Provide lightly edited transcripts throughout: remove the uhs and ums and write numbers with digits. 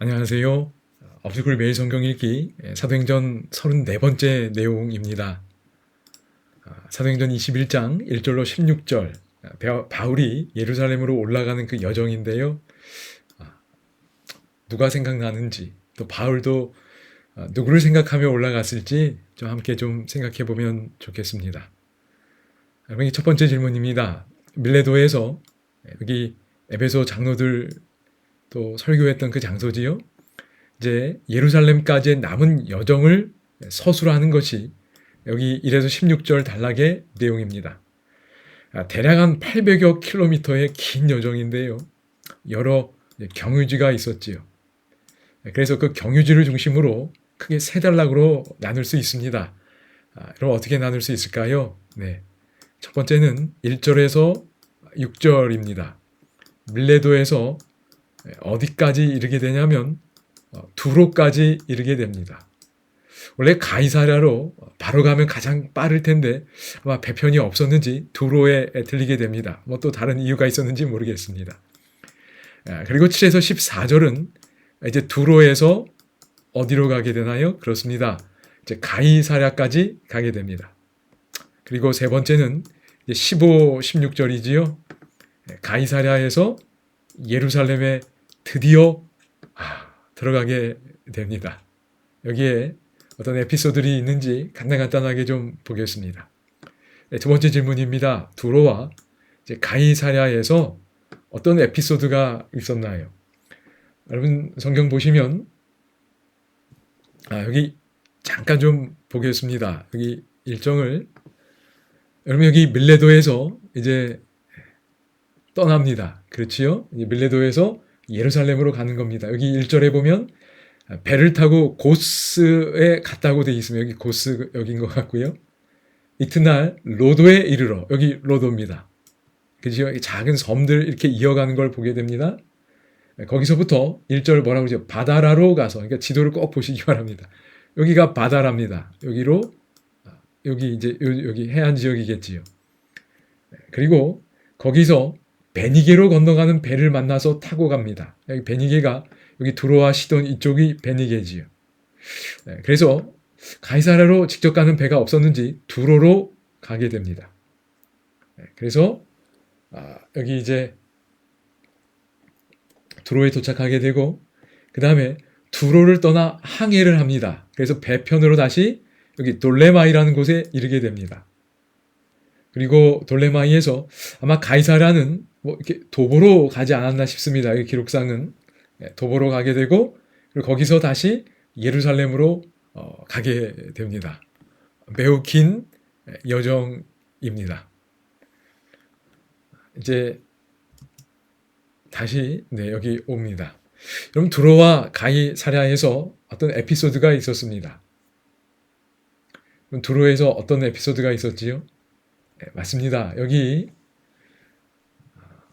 안녕하세요. 업스쿨 매일 성경 읽기 사도행전 34번째 내용입니다. 사도행전 21장 1절로 16절 바울이 예루살렘으로 올라가는 그 여정인데요. 누가 생각나는지 또 바울도 누구를 생각하며 올라갔을지 좀 함께 좀 생각해 보면 좋겠습니다. 여러분, 첫 번째 질문입니다. 밀레도에서 여기 에베소 장로들 또 설교했던 그 장소지요. 이제 예루살렘까지의 남은 여정을 서술하는 것이 여기 1에서 16절 단락의 내용입니다. 대략 한 800여 킬로미터의 긴 여정인데요. 여러 경유지가 있었지요. 그래서 그 경유지를 중심으로 크게 세 단락으로 나눌 수 있습니다. 그럼 어떻게 나눌 수 있을까요? 네. 첫 번째는 1절에서 6절입니다. 밀레도에서 어디까지 이르게 되냐면 두로까지 이르게 됩니다. 원래 가이사랴로 바로 가면 가장 빠를 텐데 아마 배편이 없었는지 두로에 들리게 됩니다. 뭐 또 다른 이유가 있었는지 모르겠습니다. 그리고 7에서 14절은 이제 두로에서 어디로 가게 되나요? 그렇습니다. 이제 가이사랴까지 가게 됩니다. 그리고 세 번째는 15, 16절이지요. 가이사랴에서 예루살렘에 드디어 들어가게 됩니다. 여기에 어떤 에피소드들이 있는지 간단하게 좀 보겠습니다. 두 번째 질문입니다. 두로와 가이사랴에서 어떤 에피소드가 있었나요? 여러분 성경 보시면 여기 잠깐 좀 보겠습니다. 여기 일정을 여러분 여기 밀레도에서 이제 떠납니다. 그렇지요? 밀레도에서 예루살렘으로 가는 겁니다. 여기 1절에 보면 배를 타고 고스에 갔다고 되어 있으면 여기 고스 여긴 것 같고요. 이튿날 로도에 이르러 여기 로도입니다. 그죠? 작은 섬들 이렇게 이어가는 걸 보게 됩니다. 거기서부터 1절 뭐라고 그러죠? 바다라로 가서 그러니까 지도를 꼭 보시기 바랍니다. 여기가 바다랍니다. 여기로 여기 이제 여기 해안 지역이겠지요. 그리고 거기서 베니게로 건너가는 배를 만나서 타고 갑니다. 여기 베니게가 여기 두로와 시돈 이쪽이 베니게지요. 그래서 가이사랴로 직접 가는 배가 없었는지 두로로 가게 됩니다. 그래서 여기 이제 두로에 도착하게 되고 그 다음에 두로를 떠나 항해를 합니다. 그래서 배편으로 다시 여기 돌레마이라는 곳에 이르게 됩니다. 그리고 돌레마이에서 아마 가이사랴는 뭐 이렇게 도보로 가지 않았나 싶습니다. 이 기록상은 도보로 가게 되고 그리고 거기서 다시 예루살렘으로 가게 됩니다. 매우 긴 여정입니다. 이제 다시 여기 옵니다. 그럼 두로와 가이사랴에서 어떤 에피소드가 있었습니다. 그럼 두로에서 어떤 에피소드가 있었지요? 맞습니다. 여기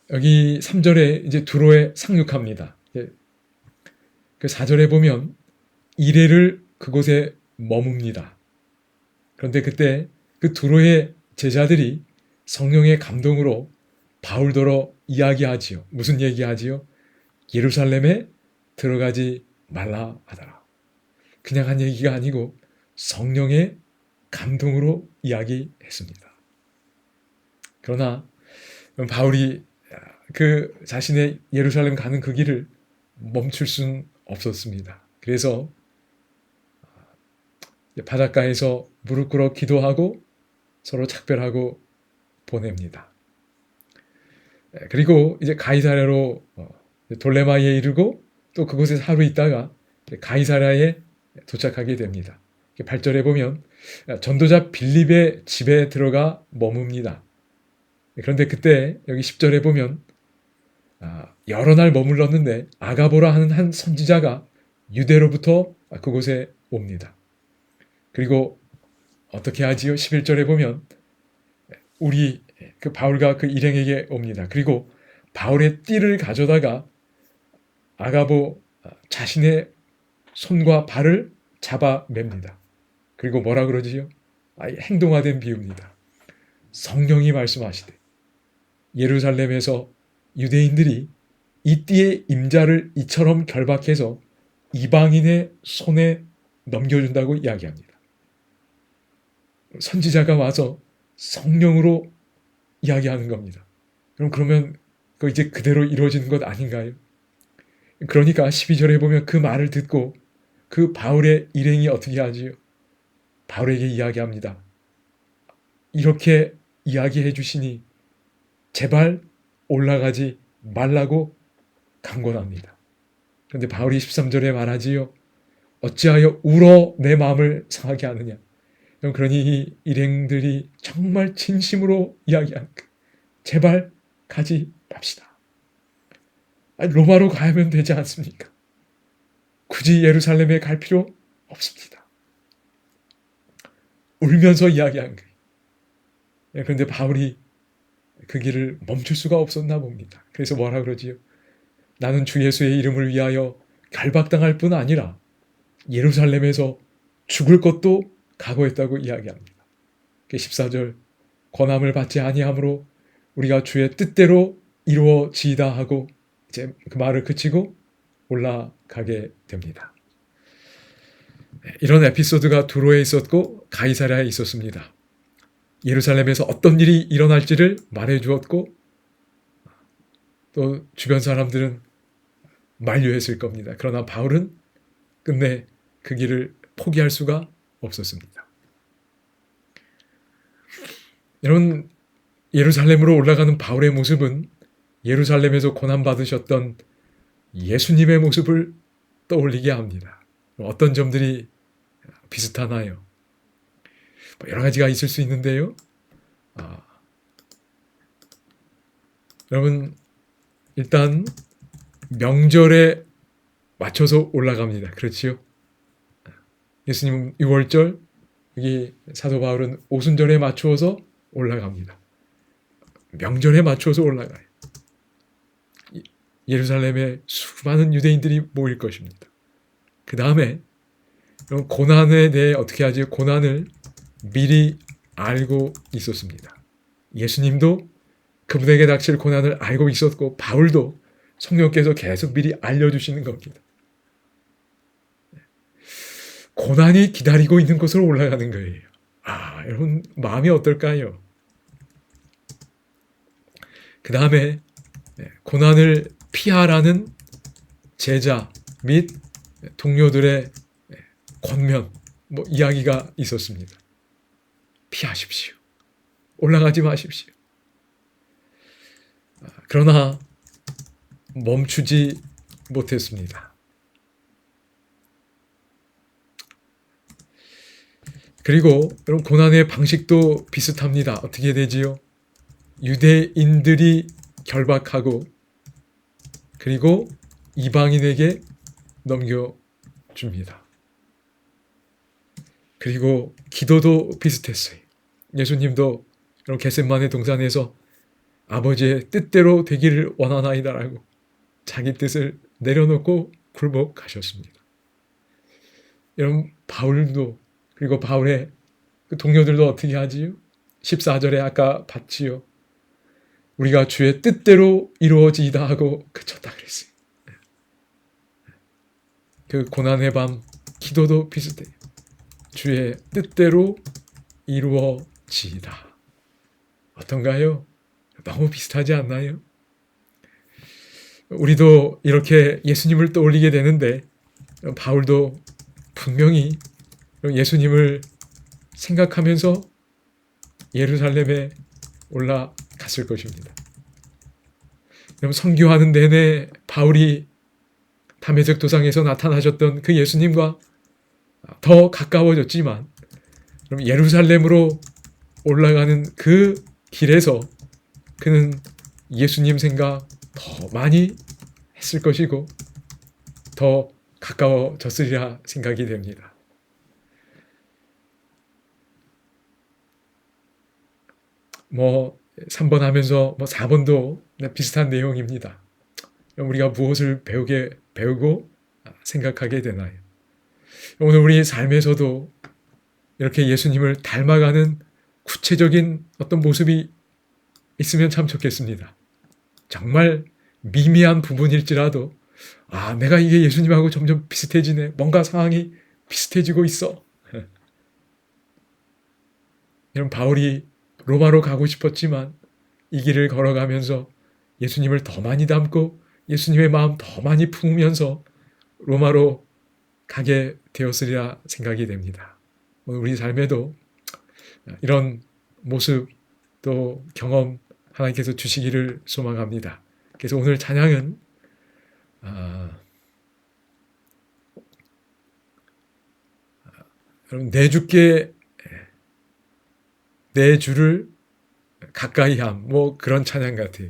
3절에 이제 두로에 상륙합니다. 그 4절에 보면 이레를 그곳에 머뭅니다. 그런데 그때 그 두로의 제자들이 성령의 감동으로 바울더러 이야기하지요. 무슨 얘기하지요? 예루살렘에 들어가지 말라 하더라. 그냥 한 얘기가 아니고 성령의 감동으로 이야기했습니다. 그러나 바울이 그 자신의 예루살렘 가는 그 길을 멈출 수는 없었습니다. 그래서 바닷가에서 무릎 꿇어 기도하고 서로 작별하고 보냅니다. 그리고 이제 가이사랴로 돌레마이에 이르고 또 그곳에서 하루 있다가 가이사랴에 도착하게 됩니다. 8절에 보면 전도자 빌립의 집에 들어가 머뭅니다. 그런데 그때 여기 10절에 보면 여러 날 머물렀는데 아가보라 하는 한 선지자가 유대로부터 그곳에 옵니다. 그리고 어떻게 하지요? 11절에 보면 우리 그 바울과 그 일행에게 옵니다. 그리고 바울의 띠를 가져다가 아가보 자신의 손과 발을 잡아 맵니다. 그리고 뭐라 그러지요? 행동화된 비유입니다. 성령이 말씀하시되 예루살렘에서 유대인들이 이 띠의 임자를 이처럼 결박해서 이방인의 손에 넘겨준다고 이야기합니다. 선지자가 와서 성령으로 이야기하는 겁니다. 그러면 그 이제 그대로 이루어지는 것 아닌가요? 그러니까 12절에 보면 그 말을 듣고 그 바울의 일행이 어떻게 하지요? 바울에게 이야기합니다. 이렇게 이야기해 주시니 제발 올라가지 말라고 강권합니다. 그런데 바울이 13절에 말하지요. 어찌하여 울어 내 마음을 상하게 하느냐. 그러니 이 일행들이 정말 진심으로 이야기하는 제발 가지 맙시다. 로마로 가면 되지 않습니까? 굳이 예루살렘에 갈 필요 없습니다. 울면서 이야기한 거예요. 그런데 바울이 그 길을 멈출 수가 없었나 봅니다. 그래서 뭐라 그러지요? 나는 주 예수의 이름을 위하여 결박당할 뿐 아니라 예루살렘에서 죽을 것도 각오했다고 이야기합니다. 14절 권함을 받지 아니하므로 우리가 주의 뜻대로 이루어지이다 하고 이제 그 말을 그치고 올라가게 됩니다. 이런 에피소드가 두로에 있었고 가이사랴에 있었습니다. 예루살렘에서 어떤 일이 일어날지를 말해주었고 또 주변 사람들은 만류했을 겁니다. 그러나 바울은 끝내 그 길을 포기할 수가 없었습니다. 여러분, 예루살렘으로 올라가는 바울의 모습은 예루살렘에서 고난받으셨던 예수님의 모습을 떠올리게 합니다. 어떤 점들이 비슷하나요? 여러 가지가 있을 수 있는데요. 여러분, 일단 명절에 맞춰서 올라갑니다. 그렇지요? 예수님은 6월절, 여기 사도 바울은 오순절에 맞추어서 올라갑니다. 명절에 맞추어서 올라가요. 예루살렘에 수많은 유대인들이 모일 것입니다. 그 다음에 고난에 대해 어떻게 하지? 고난을 미리 알고 있었습니다. 예수님도 그분에게 닥칠 고난을 알고 있었고 바울도 성령께서 계속 미리 알려주시는 겁니다. 고난이 기다리고 있는 곳으로 올라가는 거예요. 여러분 마음이 어떨까요? 그 다음에 고난을 피하라는 제자 및 동료들의 권면, 이야기가 있었습니다. 피하십시오. 올라가지 마십시오. 그러나 멈추지 못했습니다. 그리고 여러분 고난의 방식도 비슷합니다. 어떻게 되지요? 유대인들이 결박하고 그리고 이방인에게 넘겨줍니다. 그리고 기도도 비슷했어요. 예수님도 겟세마네 동산에서 아버지의 뜻대로 되기를 원하나이다라고 자기 뜻을 내려놓고 굴복하셨습니다. 여러분 바울도 그리고 바울의 그 동료들도 어떻게 하지요? 14절에 아까 봤지요. 우리가 주의 뜻대로 이루어지이다 하고 그쳤다 그랬어요. 그 고난의 밤 기도도 비슷해요. 주의 뜻대로 이루어지이다. 어떤가요? 너무 비슷하지 않나요? 우리도 이렇게 예수님을 떠올리게 되는데 바울도 분명히 예수님을 생각하면서 예루살렘에 올라갔을 것입니다. 선교하는 내내 바울이 다메섹 도상에서 나타나셨던 그 예수님과 더 가까워졌지만 예루살렘으로 올라가는 그 길에서 그는 예수님 생각 더 많이 했을 것이고 더 가까워졌으리라 생각이 됩니다. 뭐 3번 하면서 4번도 비슷한 내용입니다. 우리가 무엇을 배우고 생각하게 되나요? 오늘 우리 삶에서도 이렇게 예수님을 닮아가는 구체적인 어떤 모습이 있으면 참 좋겠습니다. 정말 미미한 부분일지라도 내가 이게 예수님하고 점점 비슷해지네. 뭔가 상황이 비슷해지고 있어. 이런 바울이 로마로 가고 싶었지만 이 길을 걸어가면서 예수님을 더 많이 닮고 예수님의 마음 더 많이 품으면서 로마로 가게 되었으리라 생각이 됩니다. 오늘 우리 삶에도 이런 모습 또 경험 하나님께서 주시기를 소망합니다. 그래서 오늘 찬양은 여러분 내 주께 내 주를 가까이 함, 뭐 그런 찬양 같아요.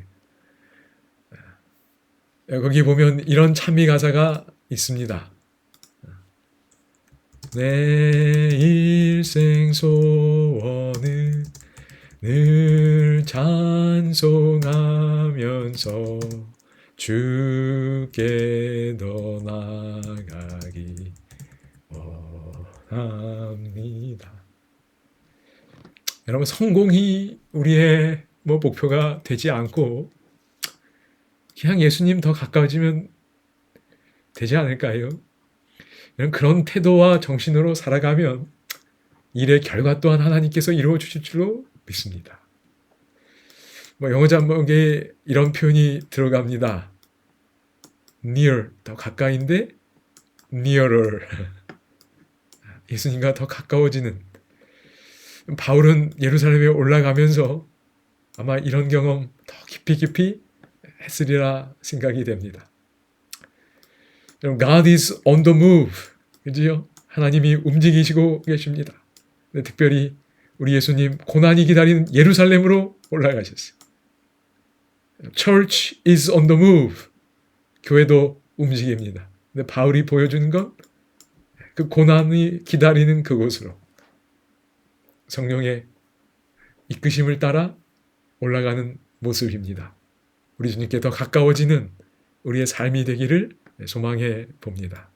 거기 보면 이런 찬미 가사가 있습니다. 내 일생 소원은 늘 찬송하면서 주께 더 나아가기 원합니다. 여러분 성공이 우리의 목표가 되지 않고 그냥 예수님 더 가까워지면 되지 않을까요? 그런 태도와 정신으로 살아가면 일의 결과 또한 하나님께서 이루어 주실 줄로 믿습니다. 영어 잠목에 이런 표현이 들어갑니다. near, 더 가까이인데 nearer. 예수님과 더 가까워지는. 바울은 예루살렘에 올라가면서 아마 이런 경험 더 깊이 했으리라 생각이 됩니다. God is on the move. 그죠? 하나님이 움직이시고 계십니다. 특별히 우리 예수님 고난이 기다리는 예루살렘으로 올라가셨어요. Church is on the move. 교회도 움직입니다. 근데 바울이 보여주는 건 그 고난이 기다리는 그곳으로 성령의 이끄심을 따라 올라가는 모습입니다. 우리 주님께 더 가까워지는 우리의 삶이 되기를 소망해 봅니다.